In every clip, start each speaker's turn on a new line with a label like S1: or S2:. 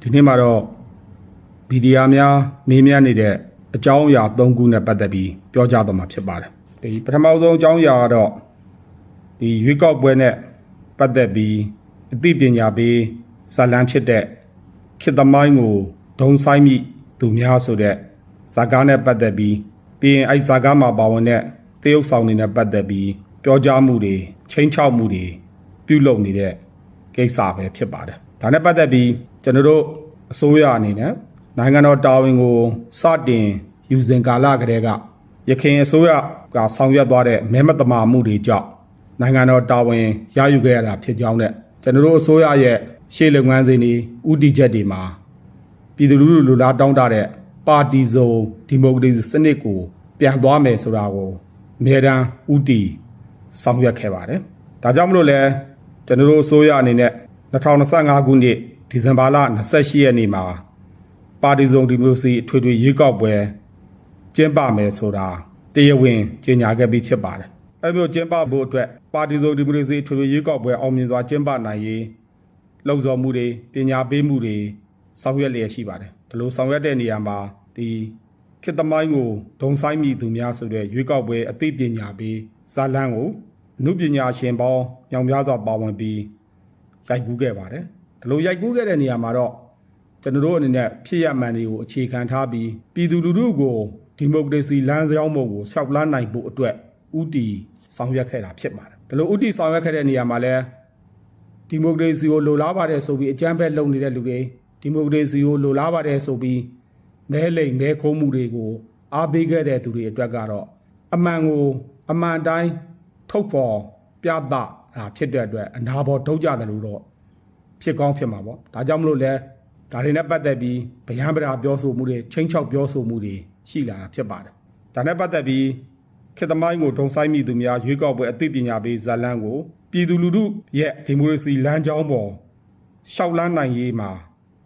S1: ဒီနေ့မှာတော့ဗီဒီယိုများမေးမြန်းနေတဲ့အကြောင်းအရာ၃ခုနဲ့ပတ်သက်ပြီးပြောကြားသွားမှာဖြစ်ပါတယ်ဒီပထမဆုံးအကြောင်းအရာကတော့ဒီရွေးကောက်ပွဲနဲ့ပတ်သက်ပြီးအသိပညာပေးဇာတ်လမ်းဖြစ်တဲ့ခေတ်သမိုင်းကိုဒုံဆိုင်မိသူများဆိုတဲ့ဇာတ်ကားနဲ့ပတ်သက်ပြီးပြီးရင်အဲ့ဇာတ်ကားမှာပါဝင်တဲ့သရုပ်ဆောင်တွေနဲ့ပတ်သက်ပြီးပြောကြားမှုတွေချိန်ချောက်မှုတွေပြုလုပ်နေတဲ့ကိစ္စပဲဖြစ်ပါတယ်ဒါနဲ့ပတ်သက်ပြီးကျွန်တော်တို့အစိုးရအနေနဲ့နိုင်ငံတော်တာဝန်ကိုစတင်ယူစဉ်ကာလကတည်းကရခိုင်အစိုးရကဆောင်ရွက်သွားတဲ့မဲမတမာမှုတွေကြောင့်နိုင်ငံတော်တာဝန်ရယူခဲ့ရတာဖြစ်ကြောင်းနဲ့ကျွန်တော်တို့အစိုးရရဲ့ရှေ့လုပ်ငန်းစဉ်တွေဥတီချက်တွေမှာပြည်သူလူထုလူလားတောင်းတတဲ့ပါတီစုံဒီမိုကရေစီစနစ်ကိုပြန်သွားမယ်ဆိုတာကိုအမြဲတမ်းဥတီဆောင်ရွက်ခဲ့ပါတယ်ဒါကြောင့်မလို့လဲကျွန်တော်တို့အစိုးရအနေနဲ့2025ခုနှစ်ဒီဇင်ဘာလ28ရက်နေ့မှာပါတီစုံဒီမိုကရေစီအထွေထွေရွေးကောက်ပွဲကျင်းပမယ်ဆိုတာတရားဝင်ကြေညာခဲ့ပြီးဖြစ်ပါတယ်။အဲဒီလိုကျင်းပဖို့အတွက်ပါတီစုံဒီမိုကရေစီအထွေထွေရွေးကောက်ပွဲအောင်မြင်စွာကျင်းပနိုင်ရေးလှုံ့ဆော်မှုတွေပညာပေးမှုတွေဆောင်ရွက်လျက်ရှိပါတယ်။ဒီလိုဆောင်ရွက်တဲ့နေရာမှာဒီခေတ်သမိုင်းကိုဒုံဆိုင်မိသူများဆိုတဲ့ရွေးကောက်ပွဲအသိပညာပေးဇာတ်လမ်းကိုအမှုပညာရှင်ပေါင်းညောင်များစွာပါဝင်ပြီးရိုက်ကူးခဲ့ပါတယ်။ဒီလိုရိုက်ကူးခဲ့တဲ့နေရာမှာတော့ကျွန်တော်တို့အနေနဲ့ဖြစ်ရမှန်တွေကိုအခြေခံထားပြီးပြည်သူလူထုကိုဒီမိုကရေစီလမ်းကြောင်းပေါ်ကိုဆောက်လန်းနိုင်ဖို့အတွက်ဥတီဆောင်ရွက်ခဲ့တာဖြစ်ပါတယ်။ဒီလိုဥတီဆောင်ရွက်ခဲ့တဲ့နေရာမှာလဲဒီမိုကရေစီကိုလိုလားပါတယ်ဆိုပြီးအကြမ်းဖက်လုပ်နေတဲ့လူတွေဒီမိုကရေစီကိုလိုလားပါတယ်ဆိုပြီးမဲလိမ်မဲခိုးမှုတွေကိုအားပေးခဲ့တဲ့သူတွေအတွက်ကတော့အမှန်ကိုအမှန်တိုင်းထုတ်ဖော်ပြသတာဖြစ်တဲ့အတွက်အနာဘော်ထုတ်ကြတယ်လို့တော့ဖြစ်ကောင်းဖြစ်မှာပေါ့။ဒါကြောင့်မလို့လဲဒါတွေနဲ့ပတ်သက်ပြီးဗျံပရာပြောဆိုမှုတွေချင်းချောက်ပြောဆိုမှုတွေရှိလာတာဖြစ်ပါတယ်။ဒါနဲ့ပတ်သက်ပြီးခေတ်သမိုင်းကိုဒုံဆိုင်မိသူများရွေးကောက်ပွဲအသိပညာပေးဇာတ်လမ်းကိုပြည်သူလူထုရဲ့ဒီမိုကရေစီလမ်းကြောင်းပေါ်ရှောက်လန်းနိုင်ရေးမှာ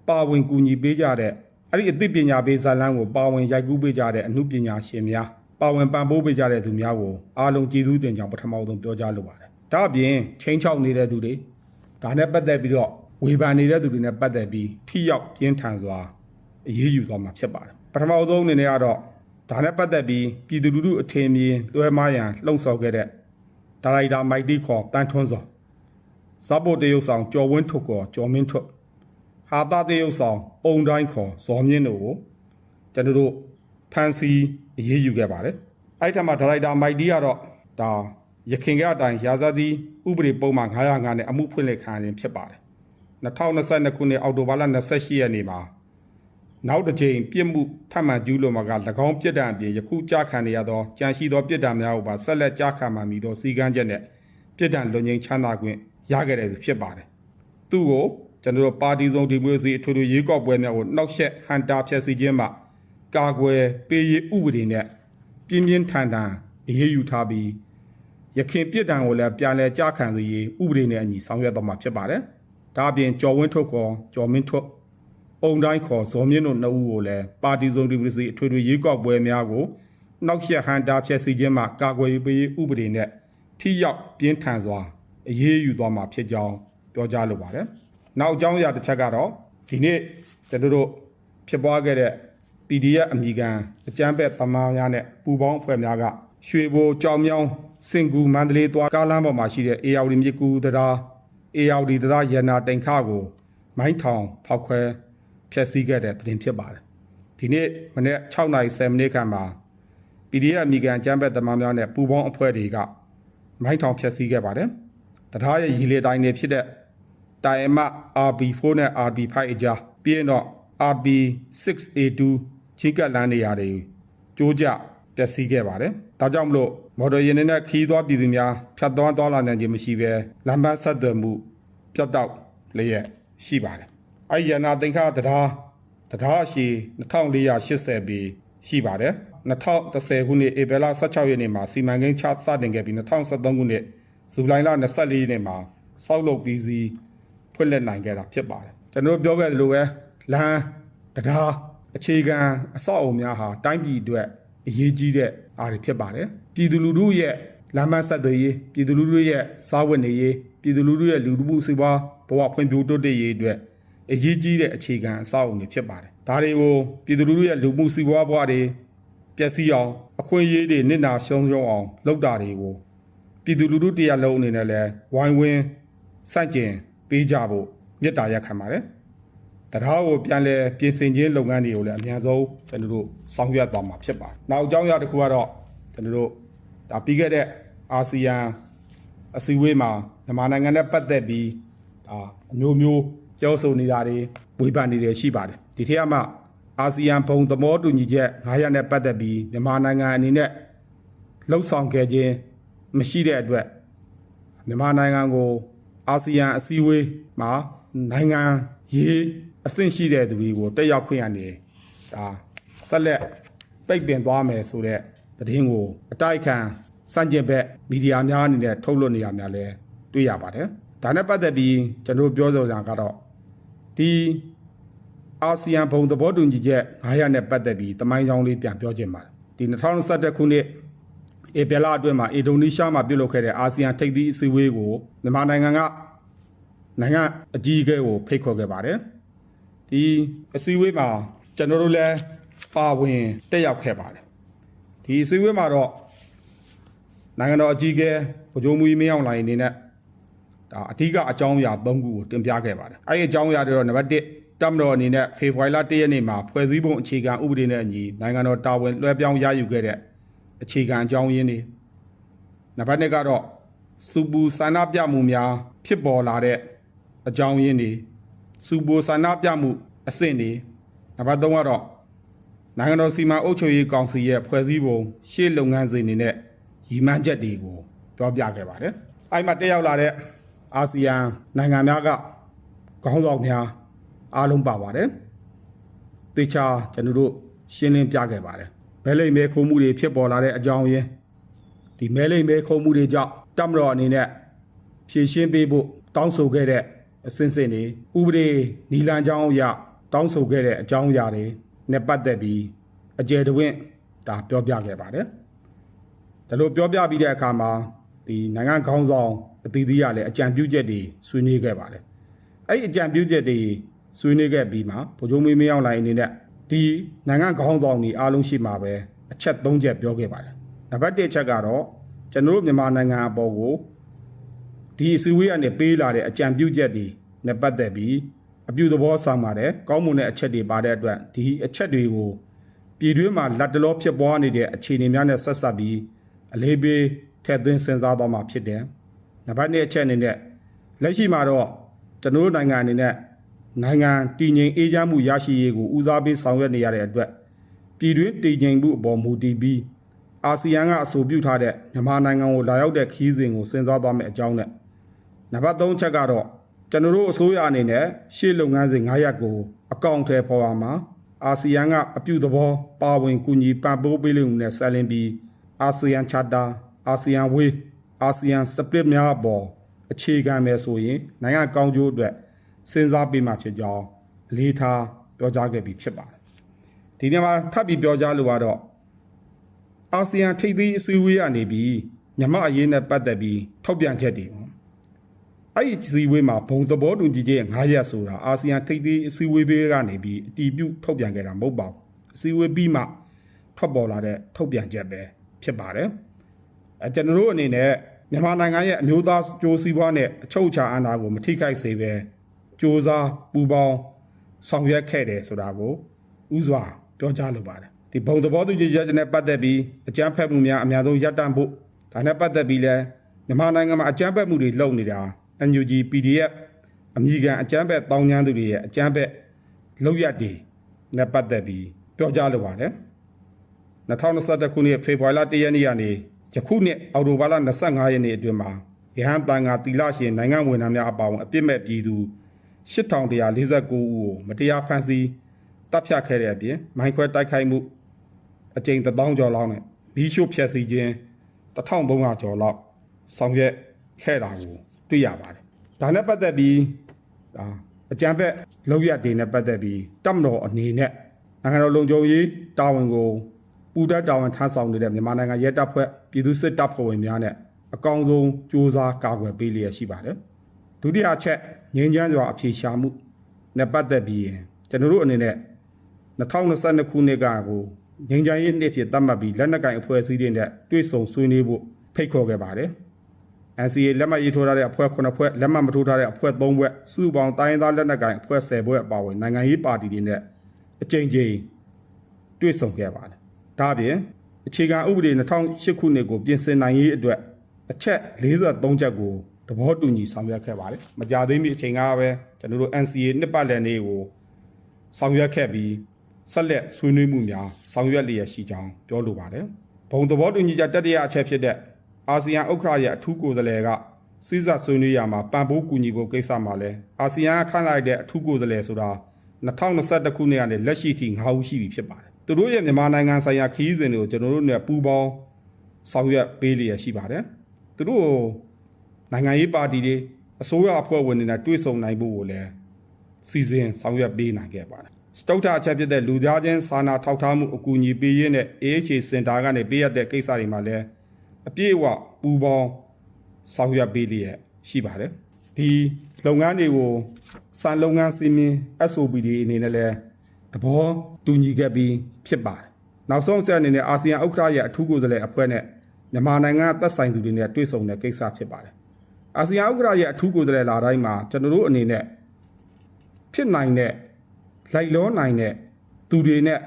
S1: ပါဝင်ကူညီပေးကြတဲ့အဲ့ဒီအသိပညာပေးဇာတ်လမ်းကိုပါဝင်ရိုက်ကူးပေးကြတဲ့အမှုပညာရှင်များပါဝင်ပံ့ပိုးပေးကြတဲ့သူများကိုအားလုံးကျေးဇူးတင်ကြောင်းပထမဆုံးပြောကြားလိုပါတယ်။ဒါအပြင်ချင်းချောက်နေတဲ့သူတွေဒါနဲ့ပတ်သက်ပြီးတော့ဝေဖန်နေတဲ့သူတွေနဲ့ပတ်သက်ပြီးထိရောက်ပြင်းထန်စွာအရေးယူသွားမှာဖြစ်ပါတယ်ပထမဆုံးအနေနဲ့ကတော့ဒါနဲ့ပတ်သက်ပြီးပြည်သူလူထုအထင်မြင်လွှဲမှားရန်လှုံ့ဆော်ခဲ့တဲ့ဒါရိုက်တာမိုက်တီခေါ်တန်းထွန်းစောဇာပိုတရုတ်ဆောင်ကျော်ဝင်းထွတ်ခေါ်ကျော်မင်းထွတ်ဟာတာတရုတ်ဆောင်အုံတိုင်းခေါ်ဇော်မြင့်တို့ကိုကျွန်တော်တို့ဖမ်းဆီးအရေးယူခဲ့ပါတယ်အဲ့ထက်မှာဒါရိုက်တာမိုက်တီကတော့ဒါရခင်ကအတိုင်းရာဇသီဥပဒေပုံမှန်905နဲ့အမှုဖွင့်လှစ်ခံရခြင်းဖြစ်ပါတယ်2022ခုနှစ်အောက်တိုဘာလ28ရက်နေ့မှာနောက်တစ်ကြိမ်ပြစ်မှုထပ်မံကျူးလွန်မှာက၎င်းပြစ်ဒဏ်အပြင်ယခုကြားခံရသောကြံရှိသောပြစ်ဒဏ်များကိုပါဆက်လက်ကြားခံမှမည်သောစီကံချက်နဲ့ပြစ်ဒဏ်လွန်ငြိမ်းချမ်းသာခွင့်ရခဲ့တယ်ဖြစ်ပါတယ်။သူ့ကိုကျွန်တော်တို့ပါတီစုံဒီမိုကရေစီအထွေထွေရွေးကောက်ပွဲများကိုနှောက်ယှက်ဟန်တာဖျက်ဆီးခြင်းမှကာကွယ်ပေးရေးဥပဒေနဲ့ပြင်းပြင်းထန်ထန်အရေးယူထားပြီးရခင်ပြစ်ဒဏ်ကိုလည်းပြန်လည်ကြားခံစေရေးဥပဒေနဲ့အညီဆောင်ရွက်သွားမှာဖြစ်ပါတယ်။ဒါအပြင်ကျော်ဝင်းထုတ်ခေါ်ကျော်မင်းထွတ်အုံတိုင်းခေါ်ဇော်မြင့်တို့နှစ်ဦးကိုလည်းပါတီစုံဒီမိုကရေစီအထွေထွေရွေးကောက်ပွဲများကိုနှောက်ယှက်ဟန်တာဖျက်ဆီးခြင်းမှကာကွယ်ပေးရေးဥပဒေနဲ့ထိရောက်ပြင်းထန်စွာအရေးယူသွားမှာဖြစ်ကြောင်းပြောကြားလိုပါတယ်။နောက်အကြောင်းအရာတစ်ချက်ကတော့ဒီနေ့ကျွန်တော်တို့ဖြစ်ပွားခဲ့တဲ့ PDF အမည်ခံအကြမ်းဖက်သမားများနဲ့ပူးပေါင်းအဖွဲ့များကရွှေဘိုကြောင်မြောင်းစင်ကူမန္တလေးသွားကားလမ်းပေါ်မှာရှိတဲ့အေယာဝတီမြစ်ကူတရားအေယာဝတီတရားရနာတိန်ခကိုမိုင်းထောင်ဖောက်ခွဲဖျက်ဆီးခဲ့တဲ့သတင်းဖြစ်ပါတယ်။ဒီနေ့မနေ့6:10မိနစ်ခန့်မှာ PDF အမည်ခံအကြမ်းဖက်သမားများနဲ့ပူးပေါင်းအဖွဲ့တွေကမိုင်းထောင်ဖျက်ဆီးခဲ့ပါတယ်။တရားရဲ့ရည်လေတိုင်းတွေဖြစ်တဲ့တိုင်အမ RB4 နဲ့ RB5 အကြားပြီးရင်တော့ RB6A2 ချင်းကပ်လမ်းနေရာတွေကျိုးကျပျက်စီးခဲ့ပါတယ်။ဒါကြောင့်မလို့မော်တော်ယာဉ်နဲ့ခီးသွားပြည်သူများဖြတ်သွားလာနိုင်ခြင်းမရှိဘဲလမ်းပန်းဆက်သွယ်မှုပြတ်တောက်လျက်ရှိပါတယ်။အဲဒီရနာသင်္ခတရားရှည်2480ပေရှိပါတယ်။2010ခုနှစ်ဧပြီလ16ရက်နေ့မှာစီမံကိန်းချစတင်ခဲ့ပြီး2013ခုနှစ်ဇူလိုင်လ24ရက်နေ့မှာစောက်လုပ်ပြီးစီဖွင့်လှစ်နိုင်ခဲ့တာဖြစ်ပါတယ်။ကျွန်တော်ပြောခဲ့သလိုပဲလမ်းတရားအခြေခံအဆောက်အအုံများဟာတိုင်းပြည်အတွက်အရေးကြီးတဲ့အားတွေဖြစ်ပါတယ်ပြည်သူလူထုရဲ့လမ်းမဆက်သွယ်ရေးပြည်သူလူထုရဲ့စားဝတ်နေရေးပြည်သူလူထုရဲ့လူမှုစီးပွားဘဝဖွံ့ဖြိုးတိုးတက်ရေးအတွက် အရေးကြီးတဲ့အခြေခံအဆောက်အအုံတွေဖြစ်ပါတယ်ဒါတွေကိုပြည်သူလူထုရဲ့လူမှုစီးပွားဘဝတွေပျက်စီးအောင်အခွင့်အရေးတွေနစ်နာရှုံးအောင်လုပ်တာတွေကိုပြည်သူလူထုတရားလုံးအနေနဲ့လည်းဝိုင်းဝန်းစန့်ကျင်ပေးကြဖို့မြစ်တာရက်ခံပါတယ်တရားကိုပြန်လဲပြင်ဆင်ခြင်းလုပ်ငန်းတွေကိုလည်းအများဆုံးကျွန်တော်တို့ဆောင်ရွက်သွားမှာဖြစ်ပါတယ်နောက်အကြောင်းအရာတစ်ခုကတော့ကျွန်တော်တို့ဒါပြီးခဲ့တဲ့အာဆီယံအစည်းအဝေးမှာမြန်မာနိုင်ငံနဲ့ပတ်သက်ပြီးဒါအမျိုးမျိုးပြောဆိုနေတာတွေဝေဖန်နေတယ်ရှိပါတယ်ဒီထက်မှအာဆီယံဘုံသဘောတူညီချက်900နဲ့ပတ်သက်ပြီးမြန်မာနိုင်ငံအနေနဲ့လှုပ်ဆောင်ခဲ့ခြင်းမရှိတဲ့အတွက်မြန်မာနိုင်ငံကိုအာဆီယံအစည်းအဝေးမှာနိုင်ငံရေးအဆင့်ရှိတဲ့သူတွေကိုတက်ရောက်ခွင့်ရနေဒါဆက်လက်ပိတ်ပင်သွားမယ်ဆိုတဲ့သတင်းကိုအတိုက်ခံစန့်ကျင်ဘက်မီဒီယာများအနေနဲ့ထုတ်လွှင့်နေရများလဲတွေ့ရပါတယ်ဒါနဲ့ပတ်သက်ပြီးကျွန်တော်ပြောဆိုတာကတော့ဒီအာဆီယံဘုံသဘောတူညီချက်900နဲ့ပတ်သက်ပြီးတမိုင်းကြောင်းလေးပြန်ပြောချင်ပါတယ်ဒီ2021ခုနှစ်ဧပြီလအတွင်းမှာအင်ဒိုနီးရှားမှာပြုလုပ်ခဲ့တဲ့အာဆီယံထိပ်သီးအစည်းအဝေးကိုမြန်မာနိုင်ငံကနိုင်ငံအကြီးအကဲကိုဖိတ်ခေါ်ခဲ့ပါတယ်ဒီအစည်းအဝေးမှာကျွန်တော်တို့လည်းပါဝင်တက်ရောက်ခဲ့ပါတယ်ဒီအစည်းအဝေးမှာတော့နိုင်ငံတော်အကြီးအကဲဗိုလ်ချုပ်မှူးကြီးမင်းအောင်လှိုင်အနေနဲ့ဒါအဓိကအကြောင်းအရာ3ခုကိုတင်ပြခဲ့ပါတယ်အဲဒီအကြောင်းအရာတွေတော့နံပါတ်1တပ်မတော်အနေနဲ့ဖေဖော်ဝါရီလ1ရက်နေ့မှာဖွဲ့စည်းပုံအခြေခံဥပဒေနဲ့အညီနိုင်ငံတော်တာဝန်လွှဲပြောင်းရယူခဲ့တဲ့အခြေခံအကြောင်းရင်းတွေနံပါတ်2ကတော့စူပူဆန္ဒပြမှုများဖြစ်ပေါ်လာတဲ့အကြောင်းရင်းတွေစူပူဆန္ဒပြမှုအဆင့်တွေနံပါတ်3ကတော့နိုင်ငံတော်စီမံအုပ်ချုပ်ရေးကောင်စီရဲ့ဖွဲ့စည်းပုံရှေ့လုပ်ငန်းစဉ်တွေနဲ့ရည်မှန်းချက်တွေကိုပြောပြခဲ့ပါတယ်အဲ့မှာတက်ရောက်လာတဲ့အာဆီယံနိုင်ငံများကခေါင်းဆောင်များအားလုံးပါပါတယ်တေချာကျွန်တော်တို့ရှင်းလင်းပြခဲ့ပါတယ်မဲလိမ်မဲခိုးမှုတွေဖြစ်ပေါ်လာတဲ့အကြောင်းရင်းဒီမဲလိမ်မဲခိုးမှုတွေကြောင့်တပ်မတော်အနေနဲ့ဖြည့်ရှင်းပေးဖို့တောင်းဆိုခဲ့တဲ့အစဉ်စဉ်တွေဥပဒေနီလန်ကြောင်းအရတောင်းဆိုခဲ့တဲ့အကြောင်းအရာတွေနဲ့ပတ်သက်ပြီးအကျယ်တဝင့်ဒါပြောပြခဲ့ပါတယ်ဒါလို့ပြောပြပြီးတဲ့အခါမှာဒီနိုင်ငံခေါင်းဆောင်အသီးသီးကလည်းအကြံပြုချက်တွေဆွေးနွေးခဲ့ပါတယ်အဲ့ဒီအကြံပြုချက်တွေဆွေးနွေးခဲ့ပြီးမှဗိုလ်ချုပ်မင်းအောင်လှိုင်အနေနဲ့ဒီနိုင်ငံခေါင်းဆောင်တွေအားလုံးရှိမှာပဲအချက်3ချက်ပြောခဲ့ပါတယ်နံပါတ်1ချက်ကတော့ကျွန်တော်တို့မြန်မာနိုင်ငံအပေါ်ကိုဒီအစည်းအဝေးကနေပေးလာတဲ့အကြံပြုချက်တွေနဲ့ပတ်သက်ပြီးအပြုသဘောဆောင်ပါတယ်ကောင်းမွန်တဲ့အချက်တွေပါတဲ့အတွက်ဒီအချက်တွေကိုပြည်တွင်းမှာလက်တလောဖြစ်ပွားနေတဲ့အခြေအနေများနဲ့ဆက်စပ်ပြီးအလေးပေးထည့်သွင်းစဉ်းစားသွားမှာဖြစ်တယ်နံပါတ်2အချက်အနေနဲ့လက်ရှိမှာတော့ကျွန်တော်တို့နိုင်ငံအနေနဲ့နိုင်ငံတည်ငြိမ်အေးချမ်းမှုရရှိရေးကိုဦးစားပေးဆောင်ရွက်နေရတဲ့အတွက်ပြည်တွင်းတည်ငြိမ်မှုအပေါ်မူတည်ပြီးအာဆီယံကအဆိုပြုထားတဲ့မြန်မာနိုင်ငံကိုလာရောက်တဲ့ခီးစဉ်ကိုစဉ်းစားသွားမယ့်အကြောင်းနဲ့နံပါတ်3ချက်ကတော့ကျွန်တော်တို့အစိုးရအနေနဲ့ရှေ့လုပ်ငန်းစဉ်9ရပ်ကိုအကောင့်ထဲပေါ်ပါမှာအာဆီယံကအပြုသဘောပါဝင်ကူညီပံ့ပိုးပေးလို့နဲ့ဆက်လင်းပြီးအာဆီယံချာတာအာဆီယံဝေးအာဆီယံစပရစ်များအပေါ်အခြေခံမယ်ဆိုရင်နိုင်ငံကောင်းကျိုးအတွက်စဉ်းစားပေးမှဖြစ်ကြောင်းအလေးထားပြောကြားခဲ့ပြီးဖြစ်ပါတယ်ဒီနေ့မှာထပ်ပြီးပြောကြားလိုတော့အာဆီယံထိပ်သီးအစည်းအဝေးကနေပြီးမြန်မာအရေးနဲ့ပတ်သက်ပြီးထုတ်ပြန်ချက်တွေအဲ့ဒီအစည်းအဝေးမှာဘုံသဘောတူညီချက်9ရပ်ဆိုတာအာဆီယံထိပ်သီးအစည်းအဝေးတွေကနေပြီးအတည်ပြုထုတ်ပြန်ခဲ့တာမဟုတ်ပါဘူးအစည်းအဝေးပြီးမှထွက်ပေါ်လာတဲ့ထုတ်ပြန်ချက်ပဲဖြစ်ပါတယ်ကျွန်တော်တို့အနေနဲ့မြန်မာနိုင်ငံရဲ့အမျိုးသားကြိုးစည်းပွားနဲ့အချုပ်အခြာအာဏာကိုမထိခိုက်စေဘဲစ조사ပူပေါင်းဆောင်ရွက်ခဲ့တယ်ဆိုတာကိုဥစွာပြောကြားလိုပါတယ်ဒီဘုံသဘောတူညီချက်နဲ့ပတ်သက်ပြီးအကြမ်းဖက်မှုများအများဆုံးရပ်တန့်ဖို့ဒါနဲ့ပတ်သက်ပြီးလဲမြန်မာနိုင်ငံမှာအကြမ်းဖက်မှုတွေလုပ်နေတာ NUG PDF အမည်ခံအကြမ်းဖက်တောင်းကျမ်းသူတွေရဲ့အကြမ်းဖက်လုပ်ရက်တွေနဲ့ပတ်သက်ပြီးပြောကြားလိုပါတယ်2021ခုနှစ်ဖေဖော်ဝါရီလ1ရက်နေ့ကနေယခုနှစ်အောက်တိုဘာလ25ရက်နေ့အတွင်းမှာရဟန်းတန်ခါတီလရှင်နိုင်ငံဝန်ထမ်းများအပါအဝင်အပြစ်မဲ့ပြည်သူ8149ဦးကိုမတရားဖမ်းဆီးတပ်ဖြတ်ခဲ့တဲ့အပြင်မိုင်းခွဲတိုက်ခိုက်မှုအကြိမ်1000ကျော်လောက်နဲ့မီးရှို့ဖျက်ဆီးခြင်း1300ကျော်လောက်ဆောင်ရွက်ခဲ့တာကိုတွေ့ရပါတယ်။ဒါနဲ့ပတ်သက်ပြီးအကြံဖက်လောက်ရတွေနဲ့ပတ်သက်ပြီးတပ်မတော်အနေနဲ့နိုင်ငံတော်လုံခြုံရေးတာဝန်ကိုပူးတွဲတာဝန်ထမ်းဆောင်နေတဲ့မြန်မာနိုင်ငံရဲတပ်ဖွဲ့ပြည်သူ့စစ်တပ်ဖွဲ့ဝင်များနဲ့အကောင်းဆုံးစ조사ကာကွယ်ပေးလျက်ရှိပါတယ်။ဒုတိယချက်ငြိမ်းချမ်းစွာအဖြေရှာမှု နဲ့ပတ်သက်ပြီးကျွန်တော်တို့အနေနဲ့2022ခုနှစ်ကကိုငြိမ်းချမ်းရေးနှစ်ဖြစ်သတ်မှတ်ပြီးလက်နက်ကင်အဖွဲ့အစည်းတွေနဲ့တွေ့ဆုံဆွေးနွေးဖို့ဖိတ်ခေါ်ခဲ့ပါတယ်။ NCA လက်မှတ်ရေးထိုးထားတဲ့အဖွဲ့9ဖွဲ့လက်မှတ်မထိုးထားတဲ့အဖွဲ့3ဖွဲ့စုစုပေါင်းတိုင်းသားလက်နက်ကင်အဖွဲ့10ဖွဲ့အပါအဝင်နိုင်ငံရေးပါတီတွေနဲ့အကြိမ်ကြိမ်တွေ့ဆုံခဲ့ပါတယ်။ဒါ့အပြင်အခြေခံဥပဒေ2008ခုနှစ်ကိုပြင်ဆင်နိုင်ရေးအတွက်အချက်43ချက်ကိုသဘောတူညီဆောင်ရွက်ခဲ့ပါတယ်။မကြာသေးမီအချိန်ကပဲကျွန်တော်တို့ NCA နှစ်ပတ်လည်နေ့ကိုဆောင်ရွက်ခဲ့ပြီးဆက်လက်ဆွေးနွေးမှုများဆောင်ရွက်လျက်ရှိကြောင်းပြောလိုပါတယ်။ဘုံသဘောတူညီချက်တတိယအချက်ဖြစ်တဲ့အာဆီယံဥက္ကဋ္ဌရဲ့အထူးကိုယ်စားလှယ်ကစိစပ်ဆွေးနွေးရမှာပံ့ပိုးကူညီဖို့ကိစ္စမှာလဲအာဆီယံကခန့်လိုက်တဲ့အထူးကိုယ်စားလှယ်ဆိုတာ2021ခုနှစ်ကနေလက်ရှိထိ9ဦးရှိပြီဖြစ်ပါတယ်။သူတို့ရဲ့မြန်မာနိုင်ငံဆိုင်ရာခရီးစဉ်တွေကိုကျွန်တော်တို့နဲ့ပူးပေါင်းဆောင်ရွက်ပေးလျက်ရှိပါတယ်။သူတို့နိုင်ငံရေးပါတီတွေအစိုးရအဖွဲ့ဝင်တွေနဲ့တွေ့ဆုံနိုင်ဖို့ကိုလည်းစီစဉ်ဆောင်ရွက်ပေးနိုင်ခဲ့ပါတယ်။စတုတ္ထအချက်ဖြစ်တဲ့လူသားချင်းစာနာထောက်ထားမှုအကူအညီပေးရင်းနဲ့ AHA စင်တာကနေပေးရတဲ့ကိစ္စတွေမှာလည်းအပြည့်အဝပူးပေါင်းဆောင်ရွက်ပေးလျက်ရှိပါတယ်။ဒီလုပ်ငန်းတွေကိုစံလုပ်ငန်းစီမင်း SOPD အနေနဲ့လည်းသဘောတူညီခဲ့ပြီးဖြစ်ပါတယ်။နောက်ဆုံးဆက်အနေနဲ့အာဆီယံဥက္ကဋ္ဌရဲ့အထူးကိုယ်စားလှယ်အဖွဲ့နဲ့မြန်မာနိုင်ငံသက်ဆိုင်သူတွေနဲ့တွေ့ဆုံတဲ့ကိစ္စဖြစ်ပါတယ်။အာဆီယံဥက္ကဋ္ဌရဲ့အထူးကိုယ်စားလှယ်လာတိုင်းမှာကျွန်တော်တို့အနေနဲ့ဖြစ်နိုင်တဲ့လိုက်လောနိုင်တဲ့သူတွေနဲ့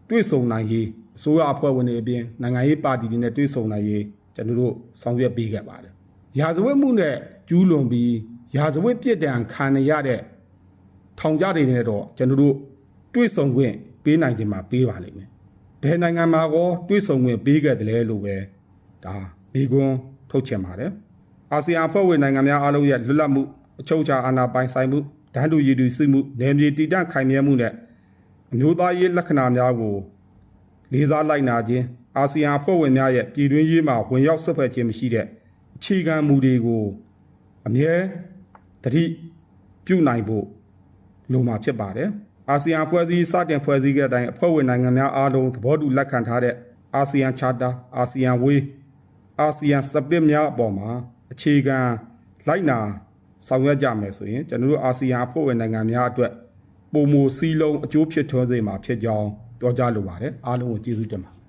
S1: တွေ့ဆုံနိုင်ရေးအစိုးရအဖွဲ့ဝင်တွေအပြင်နိုင်ငံရေးပါတီတွေနဲ့တွေ့ဆုံနိုင်ရေးကျွန်တော်တို့ဆောင်ရွက်ပေးခဲ့ပါတယ်။ရာဇဝတ်မှုနဲ့ကျူးလွန်ပြီးရာဇဝတ်ပြစ်ဒဏ်ခံရတဲ့ထောင်ကြတွေနဲ့တော့ကျွန်တော်တို့တွေ့ဆုံခွင့်ပေးနိုင်ခြင်းမှာပေးပါလိမ့်မယ်။ဘယ်နိုင်ငံမှာကောတွေ့ဆုံခွင့်ပေးခဲ့တယ်လဲလို့ပဲဒါဘေကွန်းထုတ်ချင်ပါတယ်။အာဆီယံအဖွဲ့ဝင်နိုင်ငံများအားလုံးရဲ့လွတ်လပ်မှုအချုပ်အခြာအာဏာပိုင်ဆိုင်မှုတန်းတူရည်တူစစ်မှုနယ်မြေတည်တံ့ခိုင်မြဲမှုနဲ့အမျိုးသားရေးလက္ခဏာများကိုလေးစားလိုက်နာခြင်းအာဆီယံအဖွဲ့ဝင်များရဲ့ပြည်တွင်းရေးမှာဝင်ရောက်ဆွတ်ဖက်ခြင်းမရှိတဲ့အခြေခံမူတွေကိုအမြဲတတိပြုနိုင်ဖို့လိုမှာဖြစ်ပါတယ်။အာဆီယံအဖွဲ့အစည်းစတင်ဖွဲ့စည်းခဲ့တဲ့အတိုင်းအဖွဲ့ဝင်နိုင်ငံများအားလုံးသဘောတူလက်ခံထားတဲ့အာဆီယံချာတာအာဆီယံဝေးအာဆီယံစပစ်များအပေါ်မှာအခြေခံလိုက်နာဆောင်ရွက်ကြမယ်ဆိုရင်ကျွန်တော်တို့အာဆီယံအဖွဲ့ဝင်နိုင်ငံများအတွက်ပုံမူစည်းလုံးအကျိုးဖြစ်ထွန်းစေမှာဖြစ်ကြောင်းပြောကြားလိုပါတယ်အားလုံးကိုကျေးဇူးတင်ပါတယ်